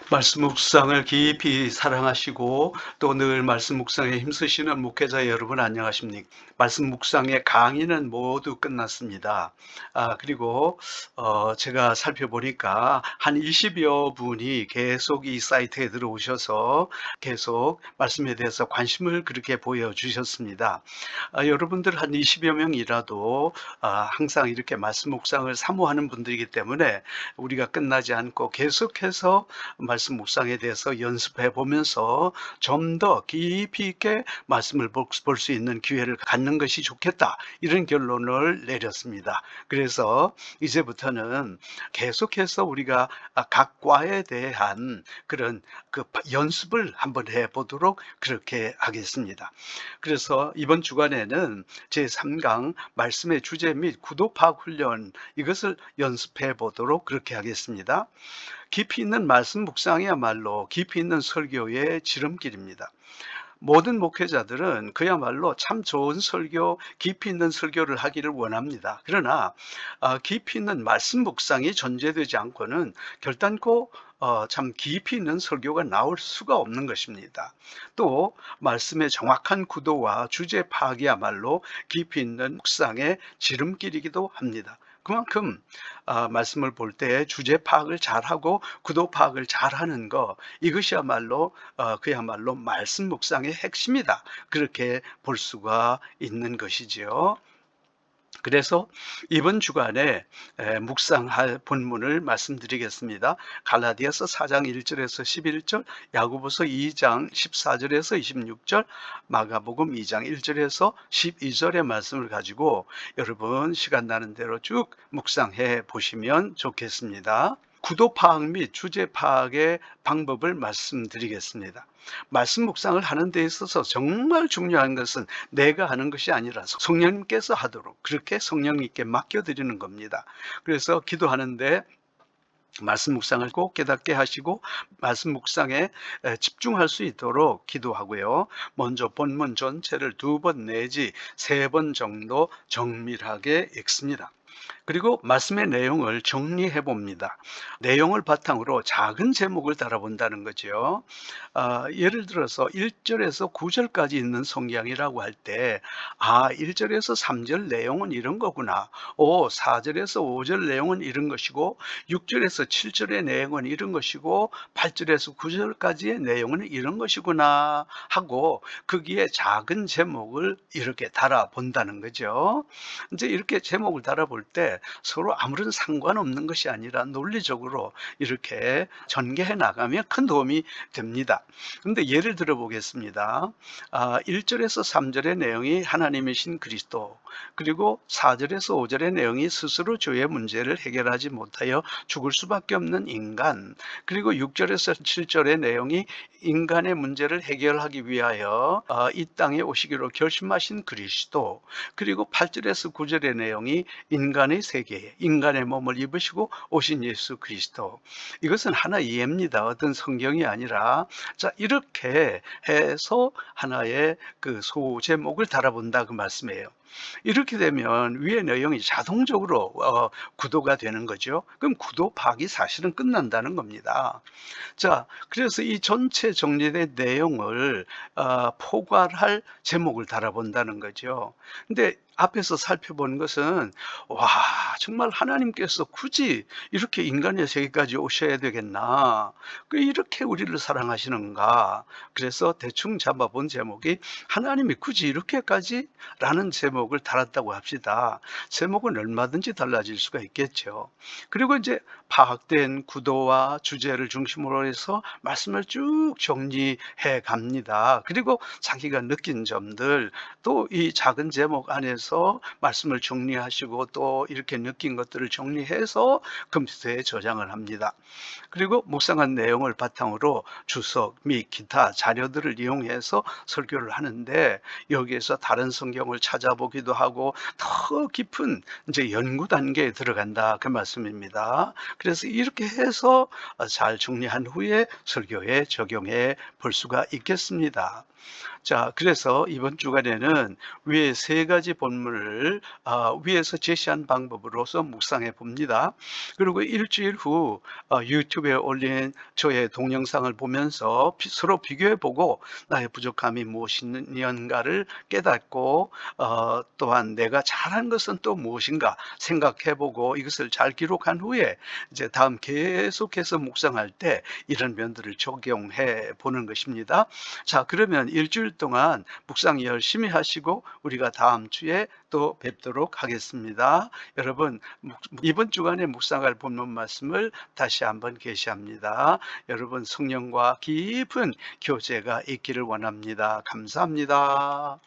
말씀 묵상을 깊이 사랑하시고 또 늘 말씀 묵상에 힘쓰시는 목회자 여러분 안녕하십니까? 말씀 묵상의 강의는 모두 끝났습니다. 그리고 제가 살펴보니까 한 20여 분이 계속 이 사이트에 들어오셔서 계속 말씀에 대해서 관심을 그렇게 보여주셨습니다. 여러분들 한 20여 명이라도 항상 이렇게 말씀 묵상을 사모하는 분들이기 때문에 우리가 끝나지 않고 계속해서 말씀 묵상에 대해서 연습해 보면서 좀 더 깊이 있게 말씀을 볼 수 있는 기회를 갖는 것이 좋겠다, 이런 결론을 내렸습니다. 그래서 이제부터는 계속해서 우리가 각 과에 대한 그런 연습을 한번 해 보도록 그렇게 하겠습니다. 그래서 이번 주간에는 제3강 말씀의 주제 및 구도 파악 훈련, 이것을 연습해 보도록 그렇게 하겠습니다. 깊이 있는 말씀 묵상이야말로 깊이 있는 설교의 지름길입니다. 모든 목회자들은 그야말로 참 좋은 설교, 깊이 있는 설교를 하기를 원합니다. 그러나 깊이 있는 말씀 묵상이 존재되지 않고는 결단코 참 깊이 있는 설교가 나올 수가 없는 것입니다. 또 말씀의 정확한 구도와 주제 파악이야말로 깊이 있는 묵상의 지름길이기도 합니다. 그만큼 말씀을 볼 때 주제 파악을 잘하고 구도 파악을 잘하는 것, 이것이야말로 그야말로 말씀 묵상의 핵심이다, 그렇게 볼 수가 있는 것이지요. 그래서 이번 주간에 묵상할 본문을 말씀드리겠습니다. 갈라디아서 4장 1절에서 11절, 야고보서 2장 14절에서 26절, 마가복음 2장 1절에서 12절의 말씀을 가지고 여러분 시간 나는 대로 쭉 묵상해 보시면 좋겠습니다. 구도 파악 및 주제 파악의 방법을 말씀드리겠습니다. 말씀 묵상을 하는 데 있어서 정말 중요한 것은 내가 하는 것이 아니라 성령님께서 하도록 그렇게 성령님께 맡겨드리는 겁니다. 그래서 기도하는데 말씀 묵상을 꼭 깨닫게 하시고 말씀 묵상에 집중할 수 있도록 기도하고요. 먼저 본문 전체를 2번 내지 3번 정도 정밀하게 읽습니다. 그리고 말씀의 내용을 정리해 봅니다. 내용을 바탕으로 작은 제목을 달아본다는 거죠. 예를 들어서 1절에서 9절까지 있는 성경이라고 할 때, 1절에서 3절 내용은 이런 거구나. 4절에서 5절 내용은 이런 것이고, 6절에서 7절의 내용은 이런 것이고, 8절에서 9절까지의 내용은 이런 것이구나 하고 거기에 작은 제목을 이렇게 달아본다는 거죠. 이제 이렇게 제목을 달아볼 때 서로 아무런 상관없는 것이 아니라 논리적으로 이렇게 전개해 나가면 큰 도움이 됩니다. 그런데 예를 들어 보겠습니다. 1절에서 3절의 내용이 하나님이신 그리스도, 그리고 4절에서 5절의 내용이 스스로 죄의 문제를 해결하지 못하여 죽을 수밖에 없는 인간, 그리고 6절에서 7절의 내용이 인간의 문제를 해결하기 위하여 이 땅에 오시기로 결심하신 그리스도, 그리고 8절에서 9절의 내용이 인간의 세계에 인간의 몸을 입으시고 오신 예수 그리스도. 이것은 하나의 이해입니다. 어떤 성경이 아니라. 자, 이렇게 해서 하나의 그 소제목을 달아본다, 그 말씀이에요. 이렇게 되면 위의 내용이 자동적으로 구도가 되는 거죠. 그럼 구도 파악이 사실은 끝난다는 겁니다. 자, 그래서 이 전체 정리된 내용을 포괄할 제목을 달아본다는 거죠. 근데 앞에서 살펴본 것은, 와, 정말 하나님께서 굳이 이렇게 인간의 세계까지 오셔야 되겠나? 이렇게 우리를 사랑하시는가? 그래서 대충 잡아본 제목이 하나님이 굳이 이렇게까지? 라는 제목을 달았다고 합시다. 제목은 얼마든지 달라질 수가 있겠죠. 그리고 이제 파악된 구도와 주제를 중심으로 해서 말씀을 쭉 정리해 갑니다. 그리고 자기가 느낀 점들, 또 이 작은 제목 안에서 말씀을 정리하시고 또 이렇게 느낀 것들을 정리해서 컴퓨터에 저장을 합니다. 그리고 묵상한 내용을 바탕으로 주석 및 기타 자료들을 이용해서 설교를 하는데, 여기에서 다른 성경을 찾아보기도 하고 더 깊은 이제 연구 단계에 들어간다, 그 말씀입니다. 그래서 이렇게 해서 잘 정리한 후에 설교에 적용해 볼 수가 있겠습니다. 자, 그래서 이번 주간에는 위에 세 가지 본문을 위에서 제시한 방법으로서 묵상해 봅니다. 그리고 일주일 후 유튜브에 올린 저의 동영상을 보면서 서로 비교해 보고 나의 부족함이 무엇이었는가를 깨닫고 또한 내가 잘한 것은 또 무엇인가 생각해 보고 이것을 잘 기록한 후에 이제 다음 계속해서 묵상할 때 이런 면들을 적용해 보는 것입니다. 자, 그러면 일주일 동안 묵상 열심히 하시고 우리가 다음 주에 또 뵙도록 하겠습니다. 여러분, 이번 주간에 묵상할 본문 말씀을 다시 한번 계시합니다. 여러분, 성령과 깊은 교제가 있기를 원합니다. 감사합니다.